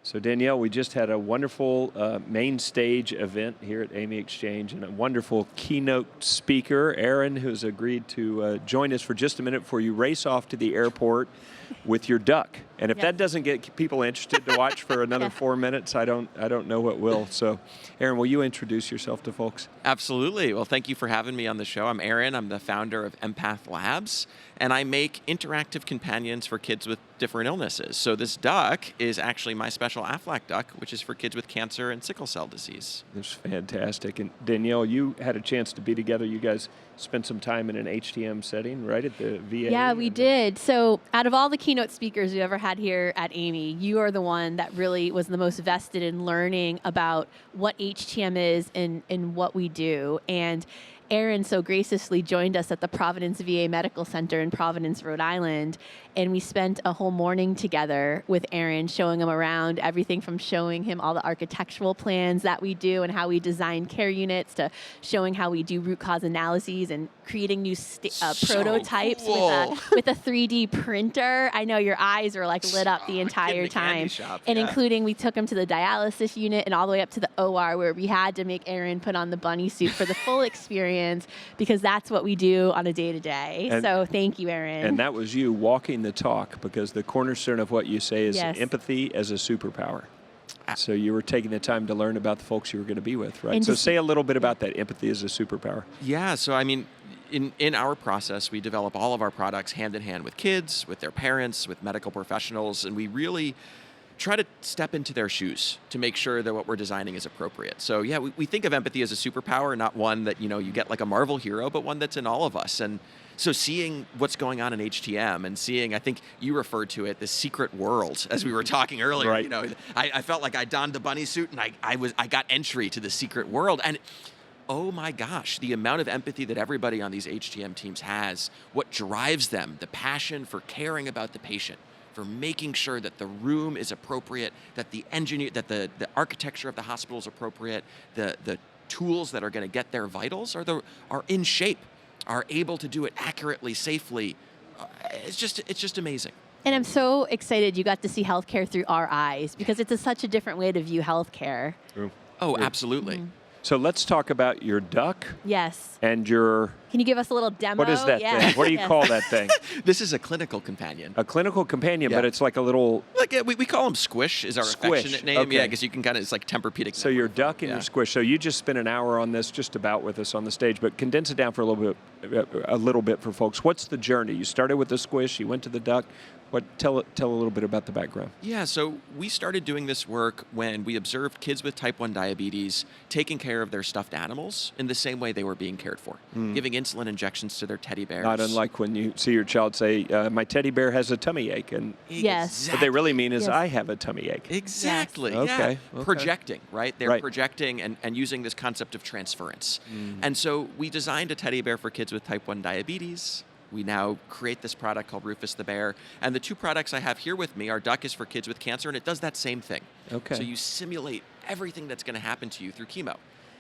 So Danielle, we just had a wonderful main stage event here at Amy Exchange, and a wonderful keynote speaker, Aaron, who's agreed to join us for just a minute before you race off to the airport with your duck. And if that doesn't get people interested to watch for another 4 minutes, I don't know what will. So, Aaron, will you introduce yourself to folks? Absolutely. Well, thank you for having me on the show. I'm Aaron. I'm the founder of Empath Labs, and I make interactive companions for kids with different illnesses. So this duck is actually my special Aflac duck, which is for kids with cancer and sickle cell disease. That's fantastic. And Danielle, you had a chance to be together. You guys spent some time in an HTM setting, right, at the VA? Yeah, we did. So out of all the keynote speakers we ever had here at Amy, you are the one that really was the most vested in learning about what HTM is and what we do. And Aaron so graciously joined us at the Providence VA Medical Center in Providence, Rhode Island, and we spent a whole morning together with Aaron, showing him around everything from showing him all the architectural plans that we do and how we design care units to showing how we do root cause analyses and creating new prototypes cool. with a 3D printer. I know your eyes were like lit up the entire time. Shop, and including we took him to the dialysis unit and all the way up to the OR where we had to make Aaron put on the bunny suit for the full experience, because that's what we do on a day-to-day. So thank you, Aaron. And that was you walking the talk, because the cornerstone of what you say is empathy as a superpower. So you were taking the time to learn about the folks you were going to be with, right? And So say a little bit about that, empathy as a superpower. Yeah, so I mean, in our process, we develop all of our products hand in hand with kids, with their parents, with medical professionals, and we really try to step into their shoes to make sure that what we're designing is appropriate. So yeah, we think of empathy as a superpower, not one that, you get like a Marvel hero, but one that's in all of us. And so seeing what's going on in HTM and seeing, I think you referred to it, the secret world, as we were talking earlier. Right. I felt like I donned the bunny suit and I got entry to the secret world. And oh my gosh, the amount of empathy that everybody on these HTM teams has, what drives them, the passion for caring about the patient, for making sure that the room is appropriate, that the architecture of the hospital is appropriate, the tools that are going to get their vitals are in shape, are able to do it accurately, safely. It's just amazing. And I'm so excited you got to see healthcare through our eyes, because it's such a different way to view healthcare. True. Oh, absolutely. Mm-hmm. So let's talk about your duck Yes. and your... Can you give us a little demo? What is that thing? What do you call that thing? This is a clinical companion. A clinical companion, but it's like a little... Like we call him Squish, is our affectionate name. Okay. Yeah, because you can it's like Tempur-Pedic. So your duck and your Squish. So you just spent an hour on this just about with us on the stage, but condense it down for a little bit for folks. What's the journey? You started with the Squish, you went to the duck. Tell a little bit about the background. Yeah, so we started doing this work when we observed kids with type 1 diabetes taking care of their stuffed animals in the same way they were being cared for, giving insulin injections to their teddy bears. Not unlike when you see your child say, my teddy bear has a tummy ache. And Yes. what they really mean is, I have a tummy ache. Exactly. Yes. Yeah. Okay. Projecting, right? They're projecting and using this concept of transference. And so we designed a teddy bear for kids with type 1 diabetes. We now create this product called Rufus the Bear. And the two products I have here with me, our duck is for kids with cancer, and it does that same thing. Okay. So you simulate everything that's going to happen to you through chemo.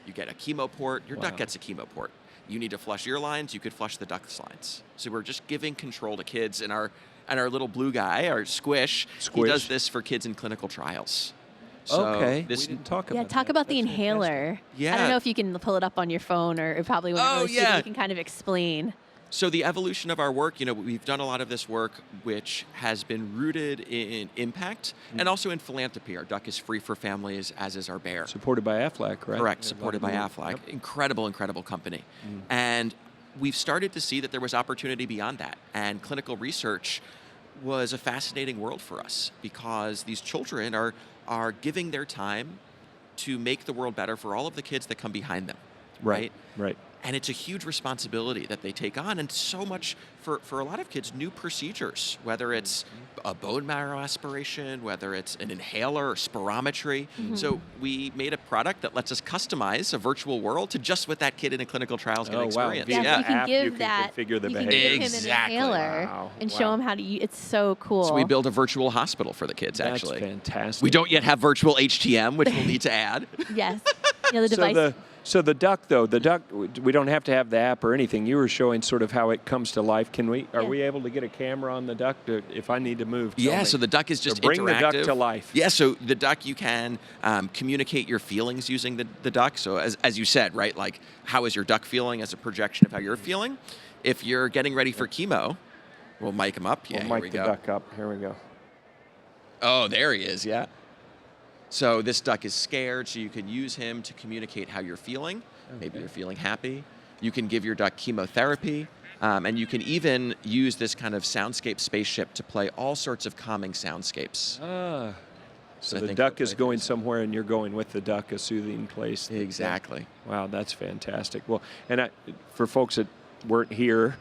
You get a chemo port, your duck gets a chemo port. You need to flush your lines, you could flush the duck's lines. So we're just giving control to kids, and our little blue guy, our Squish, he does this for kids in clinical trials. So we didn't talk about talk about the inhaler. Fantastic. Yeah. I don't know if you can pull it up on your phone, or it probably won't really see, but you can kind of explain. So the evolution of our work, we've done a lot of this work which has been rooted in impact and also in philanthropy. Our duck is free for families, as is our bear. Supported by Aflac, right? Correct, supported by Aflac. Yep. Incredible company. And we've started to see that there was opportunity beyond that. And clinical research was a fascinating world for us, because these children are giving their time to make the world better for all of the kids that come behind them. Right. And it's a huge responsibility that they take on, and so much for a lot of kids, new procedures, whether it's a bone marrow aspiration, whether it's an inhaler or spirometry. So we made a product that lets us customize a virtual world to just what that kid in a clinical trial is going to experience. Yeah, you can give you can configure the you can behavior. give him an inhaler and show him how to use. It's so cool. So we build a virtual hospital for the kids, actually. That's fantastic. We don't yet have virtual HTM, which we'll need to add. Yes. The device. So the duck, though, we don't have to have the app or anything. You were showing sort of how it comes to life. Are we able to get a camera on the duck if I need to move? Yeah, so the duck is just bring interactive. the duck to life. Yeah, so the duck, you can communicate your feelings using the duck. So as you said, right, like how is your duck feeling as a projection of how you're feeling? If you're getting ready for chemo, we'll mic him up. Yeah, we'll mic the duck up. Here we go. Oh, there he is, yeah. So this duck is scared, so you can use him to communicate how you're feeling. Okay. Maybe you're feeling happy. You can give your duck chemotherapy, and you can even use this kind of soundscape spaceship to play all sorts of calming soundscapes. So the duck is going somewhere, and you're going with the duck, a soothing place. Exactly. Wow, that's fantastic. Well, and for folks that weren't here,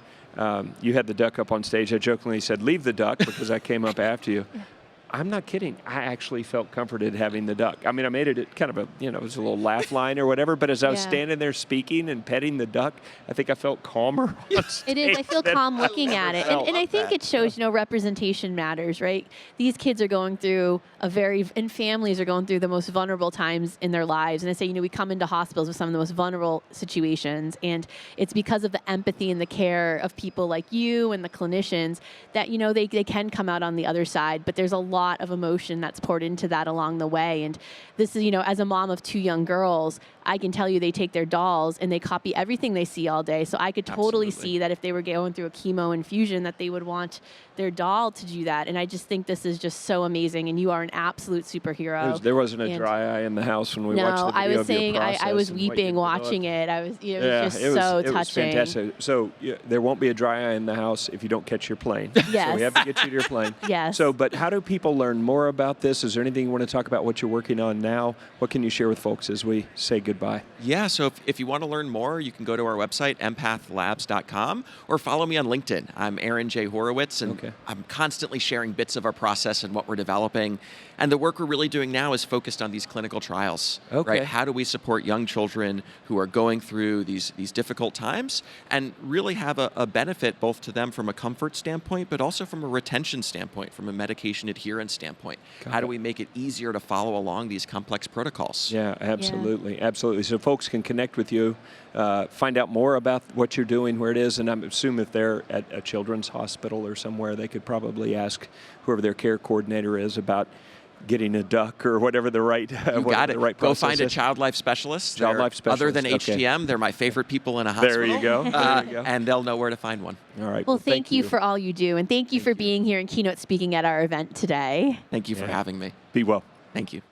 you had the duck up on stage. I jokingly said, leave the duck, because I came up after you. Yeah. I'm not kidding. I actually felt comforted having the duck. I mean, I made it kind of it was a little laugh line or whatever, but as I was standing there speaking and petting the duck, I think I felt calmer. It is. I feel calm looking at it. And I think it shows, representation matters, right? These kids are going through and families are going through the most vulnerable times in their lives. And I say, we come into hospitals with some of the most vulnerable situations. And it's because of the empathy and the care of people like you and the clinicians that, they can come out on the other side. But there's a lot of emotion that's poured into that along the way. And this is, as a mom of 2 young girls, I can tell you they take their dolls and they copy everything they see all day. So I could totally see that if they were going through a chemo infusion, that they would want their doll to do that. And I just think this is just so amazing. And you are an absolute superhero. There wasn't a dry eye in the house when we watched the video. I was saying of your process I was weeping watching it. I was, it was just so touching. It was fantastic. So there won't be a dry eye in the house if you don't catch your plane. Yes. So we have to get you to your plane. Yes. So, but how do people learn more about this? Is there anything you want to talk about what you're working on now? What can you share with folks as we say goodbye? Yeah, so if you want to learn more, you can go to our website, empathlabs.com, or follow me on LinkedIn. I'm Aaron J. Horowitz, and I'm constantly sharing bits of our process and what we're developing. And the work we're really doing now is focused on these clinical trials. Right? How do we support young children who are going through these difficult times and really have a benefit both to them from a comfort standpoint, but also from a retention standpoint, from a medication adherence standpoint? How do we make it easier to follow along these complex protocols? Yeah, absolutely. Yeah. Absolutely. So folks can connect with you, find out more about what you're doing, where it is, and I assume if they're at a children's hospital or somewhere, they could probably ask whoever their care coordinator is about getting a duck or whatever the right Go find a child life specialist. Other than HTM, they're my favorite people in a hospital. There you go. And they'll know where to find one. All right. Well, thank you for all you do, and thank you for being here and keynote speaking at our event today. Thank you for having me. Be well. Thank you.